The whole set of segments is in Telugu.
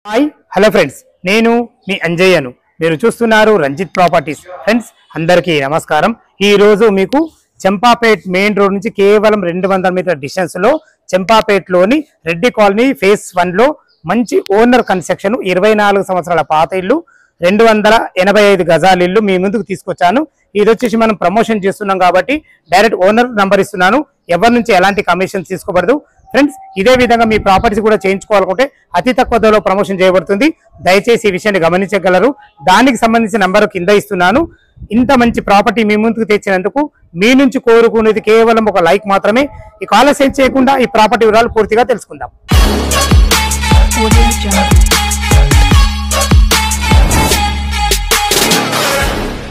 హాయ్ హలో ఫ్రెండ్స్, నేను మీ అంజయ్యను. మీరు చూస్తున్నారు రంజిత్ ప్రాపర్టీస్. ఫ్రెండ్స్ అందరికీ నమస్కారం. ఈ రోజు మీకు చంపాపేట్ మెయిన్ రోడ్ నుంచి కేవలం 200 మీటర్ల డిస్టెన్స్ లో చంపాపేట్లోని రెడ్డి కాలనీ ఫేజ్ 1 లో మంచి ఓనర్ కన్స్ట్రక్షన్ 24 సంవత్సరాల పాత ఇల్లు 285 గజాల ఇల్లు మీ ముందుకు తీసుకొచ్చాను. ఇది వచ్చేసి మనం ప్రమోషన్ చేస్తున్నాం కాబట్టి డైరెక్ట్ ఓనర్ నంబర్ ఇస్తున్నాను. ఎవరి నుంచి ఎలాంటి కమిషన్ తీసుకోబడదు. ఫ్రెండ్స్ ఇదే విధంగా మీ ప్రాపర్టీస్ కూడా చేయించుకోవాలనుకుంటే అతి తక్కువ ధరలో ప్రమోషన్ చేయబడుతుంది. దయచేసి ఈ విషయాన్ని గమనించగలరు. దానికి సంబంధించిన నంబర్ కింద ఇస్తున్నాను. ఇంత మంచి ప్రాపర్టీ మీ ముందుకు తెచ్చినందుకు మీ నుంచి కోరుకునేది కేవలం ఒక లైక్ మాత్రమే. ఈ ఆలస్యం చేయకుండా ఈ ప్రాపర్టీ వివరాలు పూర్తిగా తెలుసుకుందాం.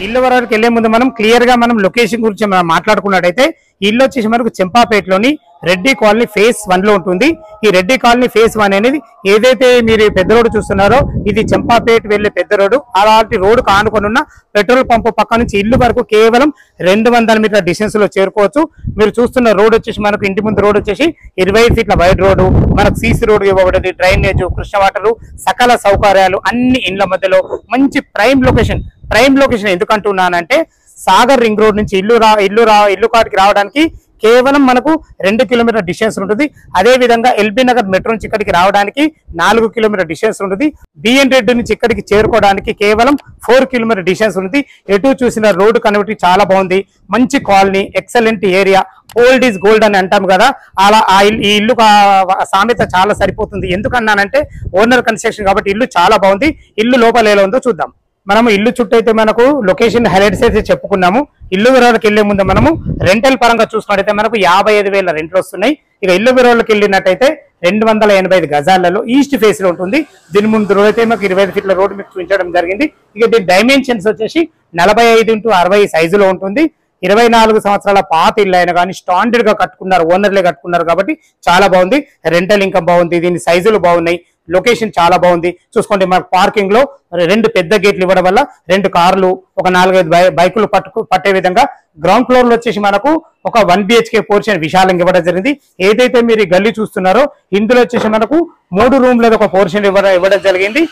ఇల్లు వరకు వెళ్లే ముందు మనం క్లియర్ గా మనం లొకేషన్ గురించి మాట్లాడుకున్నట్టయితే ఇల్లు వచ్చేసి మనకు చంపాపేటలోని రెడ్డి కాలనీ ఫేజ్ 1 లో ఉంటుంది. ఈ రెడ్డి కాలనీ ఫేజ్ 1 అనేది ఏదైతే మీరు పెద్ద రోడ్డు చూస్తున్నారో ఇది చంపాపేట వెళ్లే పెద్ద రోడ్డు. అలాంటి రోడ్డు కానుకొనున్న పెట్రోల్ పంపు పక్క నుంచి ఇల్లు వరకు కేవలం 200 మీటర్ల డిస్టెన్స్ లో చేరుకోవచ్చు. మీరు చూస్తున్న రోడ్ వచ్చేసి మనకు ఇంటి ముందు రోడ్ వచ్చేసి 25 ఫీట్ల వైడ్ రోడ్డు, మనకు సీసీ రోడ్డు ఇవ్వబడింది, డ్రైనేజ్, కృష్ణ వాటరు, సకల సౌకర్యాలు అన్ని ఇండ్ల మధ్యలో మంచి ప్రైమ్ లొకేషన్. ఎందుకంటున్నానంటే సాగర్ రింగ్ రోడ్ నుంచి ఇల్లు కాటికి రావడానికి కేవలం మనకు 2 కిలోమీటర్ డిస్టెన్స్ ఉంటుంది. అదే విధంగా ఎల్బీ నగర్ మెట్రో నుంచి ఇక్కడికి రావడానికి 4 కిలోమీటర్ డిస్టెన్స్ ఉంటుంది. బిఎన్ రెడ్డి నుంచి ఇక్కడికి చేరుకోవడానికి కేవలం 4 కిలోమీటర్ డిస్టెన్స్ ఉంటుంది. ఎటు చూసిన రోడ్డు కనెక్టివిటీ చాలా బాగుంది. మంచి colony, excellent area. Old is gold అని అంటాం కదా, అలా ఈ ఇల్లు సామెత చాలా సరిపోతుంది. ఎందుకన్నానంటే ఓనర్ కన్స్ట్రక్షన్ కాబట్టి ఇల్లు చాలా బాగుంది. ఇల్లు లోపల ఎలా ఉందో చూద్దాం. మనము ఇల్లు చుట్టూ అయితే మనకు లొకేషన్ హైలైట్స్ అయితే చెప్పుకున్నాము. ఇల్లు వివరాలకు వెళ్లే ముందు మనము రెంటల్ పరంగా చూసుకున్నట్టయితే మనకు 55,000 రెంట్లు వస్తున్నాయి. ఇక ఇల్లు వివరాలకు వెళ్ళినట్టయితే 285 గజాలలో ఈస్ట్ ఫేస్ లో ఉంటుంది. దీని ముందు రోడ్ అయితే మనకు 25 ఫీట్ల రోడ్ మీకు చూపించడం జరిగింది. ఇక దీని డైమెన్షన్స్ వచ్చేసి 45x60 సైజులో ఉంటుంది. 24 సంవత్సరాల పాత ఇల్లు అయినా కానీ స్టాండర్డ్ గా కట్టుకున్నారు, ఓనర్లే కట్టుకున్నారు కాబట్టి చాలా బాగుంది. రెంటల్ ఇన్కమ్ బాగుంది, దీని సైజులు బాగున్నాయి, లొకేషన్ చాలా బాగుంది. చూసుకోండి మనకు పార్కింగ్ లో 2 పెద్ద గేట్లు ఇవ్వడం వల్ల 2 కార్లు, ఒక 4-5 బైకులు పట్టే విధంగా గ్రౌండ్ ఫ్లోర్ లో వచ్చేసి మనకు ఒక 1 BHK పోర్షన్ విశాలంగా ఇవ్వడం జరిగింది. ఏదైతే మీరు ఈ గల్లీ చూస్తున్నారో ఇందులో వచ్చేసి మనకు 3 రూమ్ల ఒక పోర్షన్ ఇవ్వడం జరిగింది.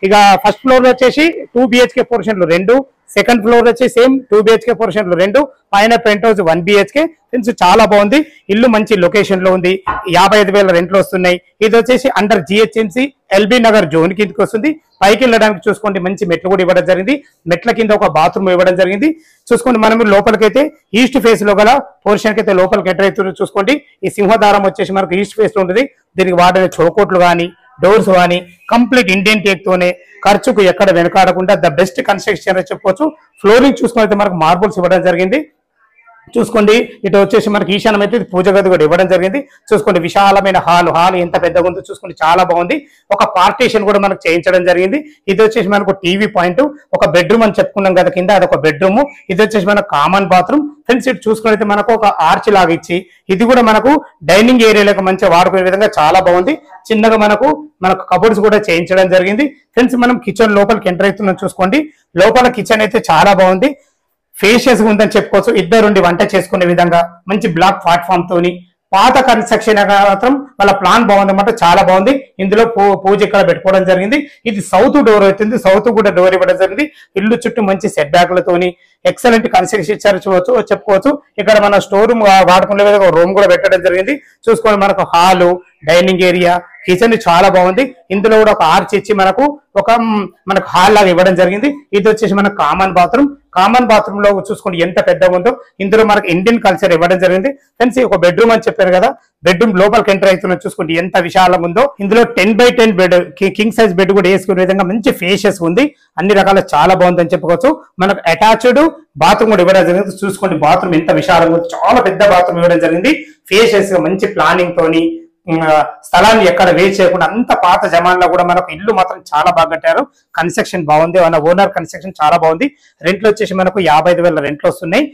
ఇక ఫస్ట్ ఫ్లోర్ లో వచ్చేసి 2 BHK పోర్షన్లు 2, సెకండ్ ఫ్లోర్ వచ్చి సేమ్ 2 BHK పోర్షన్లు 2, పైన పెంట్ హౌస్ 1 BHK. ఫ్రెండ్స్ చాలా బాగుంది. ఇల్లు మంచి లొకేషన్ లో ఉంది. 55,000 రెంట్లు వస్తున్నాయి. ఇది వచ్చేసి under GHMC LB Nagar zone కిందకి వస్తుంది. పైకి వెళ్ళడానికి చూసుకోండి మంచి మెట్లు కూడా ఇవ్వడం జరిగింది. మెట్ల కింద ఒక బాత్రూమ్ ఇవ్వడం జరిగింది. చూసుకోండి మనం లోపలికైతే ఈస్ట్ ఫేస్ లో గల పోర్షన్ కి అయితే లోపలికి ఎంటర్ అవుతుంది. చూసుకోండి ఈ సింహదారం వచ్చేసి మనకు ఈస్ట్ ఫేస్ లో ఉంటుంది. దీనికి వాడే చౌకోట్లు కానీ డోర్స్ కానీ కంప్లీట్ ఇండియన్ టేక్ తోనే ఖర్చుకు ఎక్కడ వెనకాడకుండా ద బెస్ట్ కన్స్ట్రక్షన్ చెప్పుకోవచ్చు. ఫ్లోరింగ్ చూసుకుంటే మనకు మార్బుల్స్ ఇవ్వడం జరిగింది. చూసుకోండి ఇటు వచ్చేసి మనకి ఈశాన్యం అయితే పూజ గది కూడా ఇవ్వడం జరిగింది. చూసుకోండి విశాలమైన హాల్ ఎంత పెద్దగా ఉందో చూసుకోండి, చాలా బాగుంది. ఒక పార్టీషన్ కూడా మనకు చేయించడం జరిగింది. ఇది వచ్చేసి మనకు టీవీ పాయింట్, ఒక బెడ్రూమ్ అని చెప్పుకున్నాం కదా కింద, అదొక బెడ్రూమ్. ఇది వచ్చేసి మనకు కామన్ బాత్రూమ్. ఫ్రెండ్స్ ఇటు చూసుకున్నైతే మనకు ఒక ఆర్చ్ లాగా ఇచ్చి ఇది కూడా మనకు డైనింగ్ ఏరియాలకు మంచిగా వాడుకునే విధంగా చాలా బాగుంది. చిన్నగా మనకు కబోర్డ్స్ కూడా చేయించడం జరిగింది. ఫ్రెండ్స్ మనం కిచెన్ లోపలికి ఎంటర్ అవుతున్నాం. చూసుకోండి లోపల కిచెన్ అయితే చాలా బాగుంది, ఫేషియస్ ఉందని చెప్పుకోవచ్చు. ఇద్దరుండి వంట చేసుకునే విధంగా మంచి బ్లాక్ ప్లాట్ఫామ్ తోని పాత కన్స్ట్రక్షన్ మాత్రం వాళ్ళ ప్లాన్ బాగుంది అన్నమాట, చాలా బాగుంది. ఇందులో పూజ ఇక్కడ పెట్టుకోవడం జరిగింది. ఇది సౌత్ డోర్ అవుతుంది, సౌత్ కూడా డోర్ ఇవ్వడం జరిగింది. ఇల్లు చుట్టూ మంచి సెట్ బ్యాక్లతోని ఎక్సలెంట్ కన్స్ట్రక్షన్ ఇచ్చారు చెప్పుకోవచ్చు. ఇక్కడ మన స్టోర్ రూమ్ వాడుకునే విధంగా రూమ్ కూడా పెట్టడం జరిగింది. చూసుకోండి మనకు హాలు, డైనింగ్ ఏరియా, కిచెన్ చాలా బాగుంది. ఇందులో కూడా ఒక ఆర్చ్ ఇచ్చి మనకు హాల్ లాగా ఇవ్వడం జరిగింది. ఇది వచ్చేసి మనకు కామన్ బాత్రూమ్ లో చూసుకోండి ఎంత పెద్దగా ఉందో. ఇందులో మనకు ఇండియన్ కల్చర్ ఇవ్వడం జరిగింది. ఫ్రెండ్స్ ఒక బెడ్రూమ్ అని చెప్పారు కదా, బెడ్రూమ్ లోపలికి ఎంటర్ అవుతున్నా చూసుకోండి ఎంత విశాలంగా ఉందో. ఇందులో 10x10 bed, king size bed కూడా వేసుకునే విధంగా మంచి ఫేషియస్ ఉంది. అన్ని రకాల చాలా బాగుంది అని చెప్పుకోవచ్చు. మనకు అటాచ్డ్ బాత్రూమ్ కూడా ఇవ్వడం జరిగింది. చూసుకోండి బాత్రూమ్ ఎంత విశాలంగా ఉంది, చాలా పెద్ద బాత్రూమ్ ఇవ్వడం జరిగింది. ఫేషియస్ గా మంచి ప్లానింగ్ తోని స్థలాన్ని ఎక్కడ వేస్ట్ చేయకుండా అంత పాత జమాన్లో కూడా మనకు ఇల్లు మాత్రం చాలా బాగా కట్టారు. కన్స్ట్రక్షన్ బాగుంది, మన ఓనర్ కన్స్ట్రక్షన్ చాలా బాగుంది. రెంట్లు వచ్చేసి మనకు 55,000 రెంట్లు వస్తున్నాయి.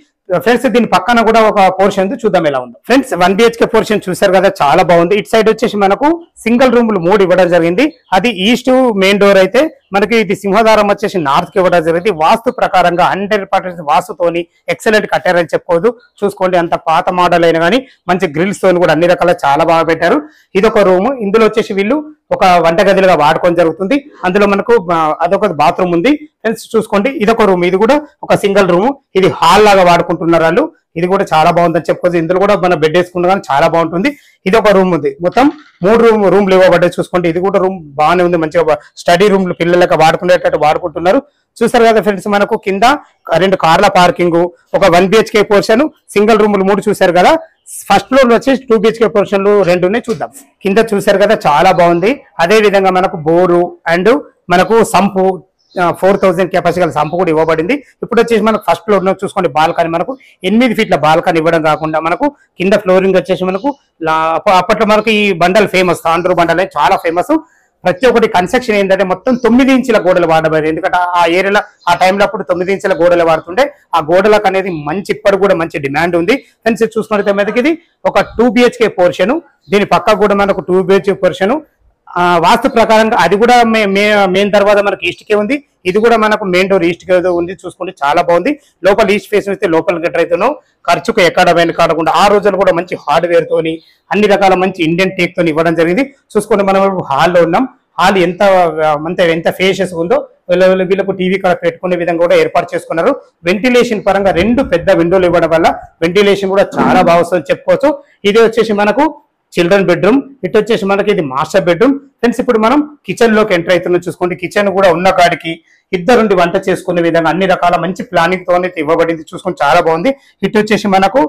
ఫ్రెండ్స్ దీని పక్కన కూడా ఒక పోర్షన్ ఉంది, చూద్దాం ఎలా ఉందో. ఫ్రెండ్స్ 1 BHK పోర్షన్ చూసారు కదా, చాలా బాగుంది. ఇటు సైడ్ వచ్చేసి మనకు సింగిల్ రూమ్లు 3 ఇవ్వడం జరిగింది. అది ఈస్ట్ మెయిన్ డోర్ అయితే మనకి ఇది సింహదారం వచ్చేసి నార్త్ కి ఇవ్వడం జరిగింది. వాస్తు ప్రకారంగా 100% వాస్తుతోని ఎక్సలెంట్ కట్టారని చెప్పుకోదు. చూసుకోండి అంత పాత మోడల్ అయినా కానీ మంచి గ్రిల్స్ తోని కూడా అన్ని రకాల చాలా బాగా పెట్టారు. ఇది ఒక రూమ్. ఇందులో వచ్చేసి వీళ్ళు ఒక వంటగదిగా వాడుకోవడం జరుగుతుంది. అందులో మనకు అదొక బాత్రూమ్ ఉంది ఫ్రెండ్స్. చూసుకోండి ఇదొక రూమ్, ఇది కూడా ఒక సింగిల్ రూమ్. ఇది హాల్ లాగా వాడుకుంటున్నారు వాళ్ళు. ఇది కూడా చాలా బాగుందని చెప్పుకోవచ్చు. ఇందులో కూడా మన బెడ్ వేసుకున్నా కానీ చాలా బాగుంటుంది. ఇది ఒక రూమ్ ఉంది. మొత్తం 3 రూమ్లు ఇవ్వబడ్డాయి. చూసుకోండి ఇది కూడా రూమ్ బాగానే ఉంది. మంచిగా స్టడీ రూమ్లు పిల్లలకు వాడుకునేటట్టు వాడుకుంటున్నారు. చూసారు కదా ఫ్రెండ్స్, మనకు కింద 2 కార్ల పార్కింగ్, ఒక 1 BHK పోర్షన్, సింగిల్ రూములు 3 చూసారు కదా. ఫస్ట్ ఫ్లోర్ లో వచ్చేసి 2 BHK పోర్షన్లు 2 ఉన్నాయి. చూద్దాం. కింద చూసారు కదా చాలా బాగుంది. అదే విధంగా మనకు బోరు అండ్ మనకు సంపు 4000 కెపాసిటీ గల సంపు కూడా ఇవ్వబడింది. ఇప్పుడు వచ్చేసి మనకు ఫస్ట్ ఫ్లోర్ లో చూసుకోండి బాల్కనీ, మనకు 8 ఫీట్ల బాల్కనీ ఇవ్వడం కాకుండా మనకు కింద ఫ్లోరింగ్ వచ్చేసి మనకు అప్పట్లో మనకు ఈ బండలు ఫేమస్, తాండ్రు బండలు చాలా ఫేమస్. ప్రతి ఒక్కటి కన్స్ట్రక్షన్ ఏంటంటే మొత్తం 9 ఇంచుల గోడలు వాడబడింది. ఎందుకంటే ఆ ఏరియాలో ఆ టైంలో అప్పుడు 9 ఇంచుల గోడలు వాడుతుంటే ఆ గోడలకు అనేది మంచి ఇప్పటికి కూడా మంచి డిమాండ్ ఉంది. ఫ్రెండ్స్ చూసుకుంటే మీదకి ఇది ఒక 2 BHK పోర్షన్, దీని పక్క కూడా మనకు 2 BHK పోర్షన్. వాస్తు ప్రకారంగా అది కూడా మెయిన్ తర్వాత మనకి ఈస్ట్కే ఉంది. ఇది కూడా మనకు మెయిన్ డోర్ ఈస్ట్ కే ఉంది. చూసుకోండి చాలా బాగుంది. లోపల ఈస్ట్ ఫేస్ అయితే లోపల గట్ర అయితేనో ఖర్చుకు ఎక్కడ వెనకాడకుండా ఆ రోజులు కూడా మంచి హార్డ్వేర్ తోని అన్ని రకాల మంచి ఇండియన్ టేక్ తోని ఇవ్వడం జరిగింది. చూసుకోండి మనం హాల్లో ఉన్నాం. హాల్ ఎంత ఫేషియస్ ఉందో వీళ్ళకు టీవీ కూడా పెట్టుకునే విధంగా కూడా ఏర్పాటు చేసుకున్నారు. వెంటిలేషన్ పరంగా 2 పెద్ద విండోలు ఇవ్వడం వల్ల వెంటిలేషన్ కూడా చాలా బాగా వస్తుందని చెప్పుకోవచ్చు. ఇది వచ్చేసి మనకు చిల్డ్రన్ బెడ్రూమ్, ఇటు వచ్చేసి మనకి ఇది మాస్టర్ బెడ్రూమ్. ఫ్రెండ్స్ ఇప్పుడు మనం కిచెన్ లోకి ఎంటర్ అవుతున్నాం. చూసుకోండి కిచెన్ కూడా ఉన్న కాడికి ఇద్దరుండి వంట చేసుకునే విధంగా అన్ని రకాల మంచి ప్లానింగ్ తోనే ఇవ్వబడింది. చూసుకొని చాలా బాగుంది. ఇటు వచ్చేసి మనకు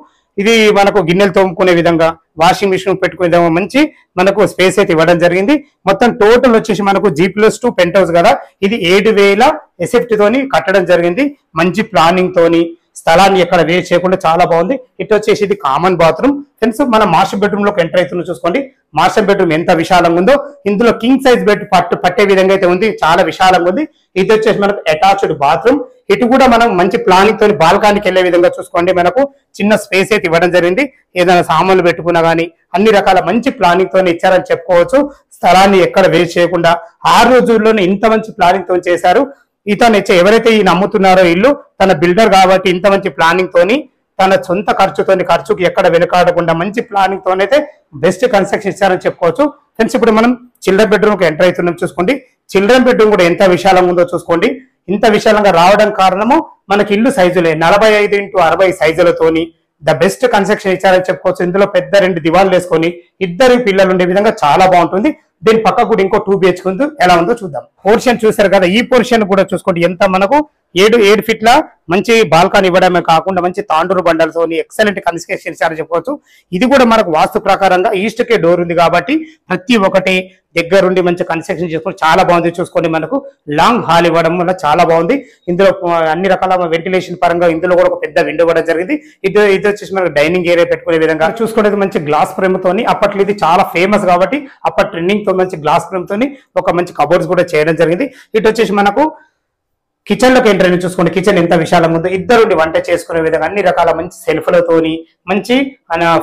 గిన్నెలు తోముకునే విధంగా, వాషింగ్ మిషన్ పెట్టుకునే విధంగా మంచి మనకు స్పేస్ అయితే ఇవ్వడం జరిగింది. మొత్తం టోటల్ వచ్చేసి మనకు G+2 పెంట్ హౌస్ కదా. ఇది 7000 ఎసెప్ట్ తోని కట్టడం జరిగింది. మంచి ప్లానింగ్ తోని స్థలాన్ని ఎక్కడ వేస్ట్ చేయకుండా చాలా బాగుంది. ఇటు వచ్చేసి ఇది కామన్ బాత్రూమ్. ఫ్రెండ్స్ మనం మాస్టర్ బెడ్రూమ్ లోకి ఎంటర్ అవుతున్నాం. చూసుకోండి మాస్టర్ బెడ్రూమ్ ఎంత విశాలంగా ఉందో. ఇందులో కింగ్ సైజ్ బెడ్ పట్టే విధంగా అయితే ఉంది. చాలా విశాలంగా ఉంది. ఇది వచ్చేసి మనకు అటాచ్డ్ బాత్రూమ్. ఇటు కూడా మనం మంచి ప్లానింగ్ తోని బాల్కానికి వెళ్లే విధంగా చూసుకోండి మనకు చిన్న స్పేస్ అయితే ఇవ్వడం జరిగింది. ఏదైనా సామాన్లు పెట్టుకున్నా గానీ అన్ని రకాల మంచి ప్లానింగ్ తోని ఇచ్చారని చెప్పుకోవచ్చు. స్థలాన్ని ఎక్కడ వేస్ట్ చేయకుండా ఆ రోజుల్లోనే ఇంత మంచి ప్లానింగ్ తోని చేశారు. ఇతను ఎవరైతే ఈయన అమ్ముతున్నారో ఇల్లు తన బిల్డర్ కాబట్టి ఇంత మంచి ప్లానింగ్ తోని తన సొంత ఖర్చుకి ఎక్కడ వెనుకాడకుండా మంచి ప్లానింగ్ తోనైతే బెస్ట్ కన్స్ట్రక్షన్ ఇచ్చారని చెప్పుకోవచ్చు. ఫ్రెండ్స్ ఇప్పుడు మనం చిల్డ్రన్ బెడ్రూమ్ కి ఎంటర్ అవుతున్నాం. చూసుకోండి చిల్డ్రన్ బెడ్రూమ్ కూడా ఎంత విశాలంగా ఉందో చూసుకోండి. ఇంత విశాలంగా రావడం కారణము మనకి ఇల్లు సైజులే 45x60 సైజులతోని ద బెస్ట్ కన్స్ట్రక్షన్ ఇచ్చారని చెప్పుకోవచ్చు. ఇందులో పెద్ద 2 దివాళ్ళు వేసుకొని 2 పిల్లలు ఉండే విధంగా చాలా బాగుంటుంది. దీని పక్క కూడా ఇంకో 2 BHK ఉంది. ఎలా ఉందో చూద్దాం. పోర్షన్ చూసారు కదా. ఈ పోర్షన్ కూడా చూసుకోండి ఎంత మనకు 7 ఫీట్ల మంచి బాల్కనీ ఇవ్వడమే కాకుండా మంచి తాండూరు బండలతో ఎక్సలెంట్ కన్స్ట్రక్షన్ ఇచ్చారని చెప్పవచ్చు. ఇది కూడా మనకు వాస్తు ప్రకారంగా ఈస్ట్ కే డోర్ ఉంది కాబట్టి ప్రతి ఒక్కటి దగ్గరుండి మంచి కన్స్ట్రక్షన్ చేసుకొని చాలా బాగుంది. చూసుకోండి మనకు లాంగ్ హాల్ ఇవ్వడం వల్ల చాలా బాగుంది. ఇందులో అన్ని రకాల వెంటిలేషన్ పరంగా ఇందులో కూడా ఒక పెద్ద విండో ఇవ్వడం జరిగింది. ఇది వచ్చేసి మనకు డైనింగ్ ఏరియా పెట్టుకునే విధంగా చూసుకునేది మంచి గ్లాస్ ఫ్రేమ్ తోని. అప్పట్లో ఇది చాలా ఫేమస్ కాబట్టి అప్పటి ట్రెండింగ్ తో మంచి గ్లాస్ ఫ్రేమ్ తోని ఒక మంచి కబోర్డ్స్ కూడా చేయడం జరిగింది. ఇటు వచ్చేసి మనకు కిచెన్ లోకి ఎంటర్ అయిన చూసుకోండి. కిచెన్ ఎంత విశాలంగా ఉందో. ఇద్దరుండి వంట చేసుకునే విధంగా అన్ని రకాల మంచి సెల్ఫ్లతోని మంచి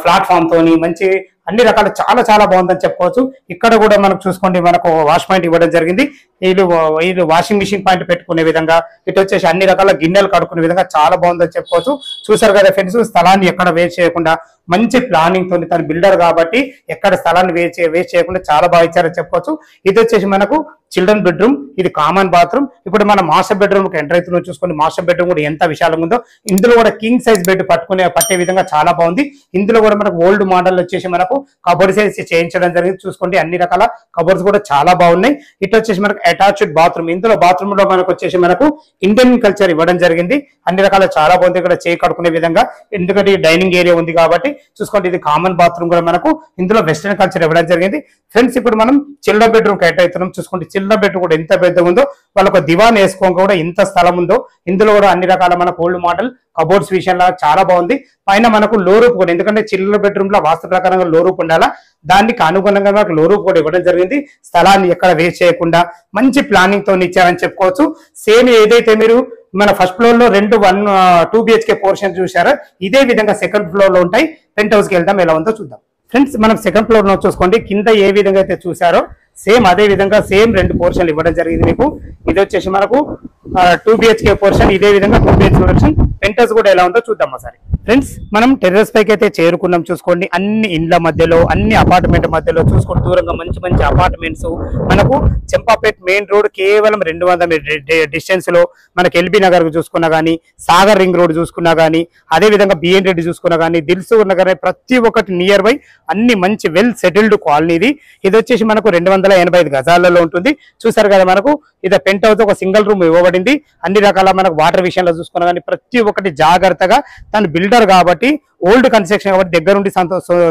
ప్లాట్ఫామ్ తోని మంచి అన్ని రకాల చాలా బాగుందని చెప్పుకోవచ్చు. ఇక్కడ కూడా మనకు చూసుకోండి మనకు వాష్ పాయింట్ ఇవ్వడం జరిగింది. ఇది వాషింగ్ మిషన్ పాయింట్ పెట్టుకునే విధంగా, ఇటు వచ్చేసి అన్ని రకాల గిన్నెలు కడుక్కునే విధంగా చాలా బాగుందని చెప్పుకోవచ్చు. చూసారు కదా ఫ్రెండ్స్, స్థలాన్ని ఎక్కడ వేస్ట్ చేయకుండా మంచి ప్లానింగ్ తోని తన బిల్డర్ కాబట్టి ఎక్కడ స్థలాన్ని వేస్ట్ చేయకుండా చాలా బాగా ఇచ్చారని చెప్పుకోవచ్చు. ఇది వచ్చేసి మనకు చిల్డ్రన్ బెడ్రూమ్, ఇది కామన్ బాత్రూమ్. ఇప్పుడు మనం మాస్టర్ బెడ్రూమ్ కి ఎంటర్ అవుతున్నాం. చూసుకొని మాస్టర్ బెడ్రూమ్ కూడా ఎంత విశాలంగా ఉందో. ఇందులో కూడా కింగ్ సైజ్ బెడ్ పట్టే విధంగా చాలా బాగుంది. ఇందులో కూడా మనకు ఓల్డ్ మోడల్ వచ్చేసి మనకు కబోర్డ్స్ చేయించడం జరిగింది. చూసుకోండి అన్ని రకాల కబోర్డ్స్ కూడా చాలా బాగున్నాయి. ఇటు వచ్చేసి మనకు అటాచ్డ్ బాత్రూమ్. ఇందులో బాత్రూమ్ లో మనకు వచ్చేసి మనకు ఇండియన్ కల్చర్ ఇవ్వడం జరిగింది. అన్ని రకాల చాలా బాగుంది. ఇక్కడ చేయి కడుకునే విధంగా, ఎందుకంటే డైనింగ్ ఏరియా ఉంది కాబట్టి చూసుకోండి. ఇది కామన్ బాత్రూమ్ కూడా మనకు ఇందులో వెస్టర్న్ కల్చర్ ఇవ్వడం జరిగింది. ఫ్రెండ్స్ ఇప్పుడు మనం చిల్డ్రన్ బెడ్రూమ్ కి ఎంటర్ అవుతున్నాం. చూసుకోండి చిల్డ్రన్ బెడ్రూమ్ కూడా ఎంత పెద్దగా ఉందో. వాళ్ళకు దివాన్ వేసుకోక కూడా ఎంత స్థలం ఉందో. ఇందులో కూడా అన్ని రకాల మనకు ఓల్డ్ మోడల్ కబోర్డ్స్ విషయంలో చాలా బాగుంది. పైన మనకు లో రూప్ కూడా, ఎందుకంటే చిల్డ్రన్ బెడ్రూమ్ లో వాస్తు ప్రకారంగా లో రూప్ ఉండాలా, దానికి అనుగుణంగా మనకు లో రూప్ కూడా ఇవ్వడం జరిగింది. స్థలాన్ని ఎక్కడ వేస్ట్ చేయకుండా మంచి ప్లానింగ్ తో ఇచ్చారని చెప్పుకోవచ్చు. సేమ్ ఏదైతే మీరు మన ఫస్ట్ ఫ్లోర్ లో 2 BHK పోర్షన్ చూసారో ఇదే విధంగా సెకండ్ ఫ్లోర్ లో ఉంటాయి. పెంట్ హౌస్ కి వెళ్దాం, ఎలా ఉందో చూద్దాం. ఫ్రెండ్స్ మనం సెకండ్ ఫ్లోర్ లో చూసుకోండి. కింద ఏ విధంగా అయితే చూసారో సేమ్ అదే విధంగా 2 పోర్షన్లు ఇవ్వడం జరిగింది మీకు. ఇది వచ్చేసి మనకు 2 BHK పోర్షన్, ఇదే విధంగా 2 BHK పోర్షన్. పెంట్ హౌస్ కూడా ఎలా ఉందో చూద్దాం ఒకసారి. ఫ్రెండ్స్ మనం టెర్రస్ పైకి అయితే చేరుకున్నాం. చూసుకోండి, అన్ని ఇండ్ల మధ్యలో, అన్ని అపార్ట్మెంట్ మధ్యలో చూసుకోండి, దూరంగా మంచి మంచి అపార్ట్మెంట్స్. మనకు చంపాపేట్ మెయిన్ రోడ్ కేవలం 200 మీటర్ డిస్టెన్స్ లో మనకి ఎల్బీ నగర్ చూసుకున్నా కానీ, సాగర్ రింగ్ రోడ్ చూసుకున్నా కానీ, అదే విధంగా బిఎన్ రెడ్డి చూసుకున్నా కానీ, దిల్సుఖ్ నగర్, ప్రతి ఒక్కటి నియర్ బై అన్ని మంచి వెల్ సెటిల్డ్ కాలనీ ఇది వచ్చేసి మనకు 285 గజాలలో ఉంటుంది. చూసారు కదా, మనకు ఇది పెంట్ హౌస్, ఒక సింగిల్ రూమ్ ఇవ్వబడింది. అన్ని రకాల మనకు వాటర్ విషయంలో చూసుకున్నా కానీ ప్రతి ఒక్కటి జాగ్రత్తగా, తను బిల్డర్ కాబట్టి, ఓల్డ్ కన్స్ట్రక్షన్ కాబట్టి, దగ్గరుండి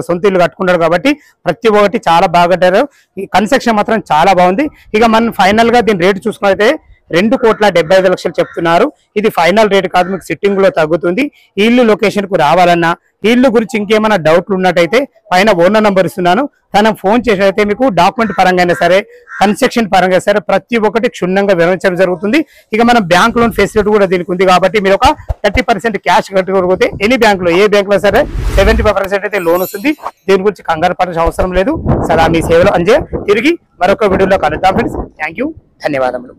సొంత ఇల్లు కట్టుకున్నాడు కాబట్టి ప్రతి ఒక్కటి చాలా బాగుంటారు. ఈ కన్స్ట్రక్షన్ మాత్రం చాలా బాగుంది. ఇక మనం ఫైనల్ గా దీని రేటు చూసుకున్నైతే 2,75,00,000 చెప్తున్నారు. ఇది ఫైనల్ రేట్ కాదు, మీకు సిట్టింగ్ లో తగ్గుతుంది. ఈ ఇల్లు లొకేషన్ కు రావాలన్నా, ఈ ఇల్లు గురించి ఇంకేమైనా డౌట్లు ఉన్నట్టయితే పైన ఓనర్ నంబర్ ఇస్తున్నాను, తన ఫోన్ చేసినైతే మీకు డాక్యుమెంట్ పరంగా అయినా సరే, కన్స్ట్రక్షన్ పరంగా సరే ప్రతి ఒక్కటి క్షుణ్ణంగా వివరించడం జరుగుతుంది. ఇక మనం బ్యాంక్ లోన్ ఫెసిలిటీ కూడా దీనికి ఉంది కాబట్టి మీరు ఒక 30% క్యాష్ కట్టుకోకపోతే ఎనీ బ్యాంక్ లో, ఏ బ్యాంక్ లో సరే 75% అయితే లోన్ వస్తుంది. దీని గురించి కంగారు పడాల్సిన అవసరం లేదు. సదా మీ సేవలో అంజయ్. తిరిగి మరొక వీడియోలో కలుద్దాం ఫ్రెండ్స్. థ్యాంక్ యూ, ధన్యవాదములు.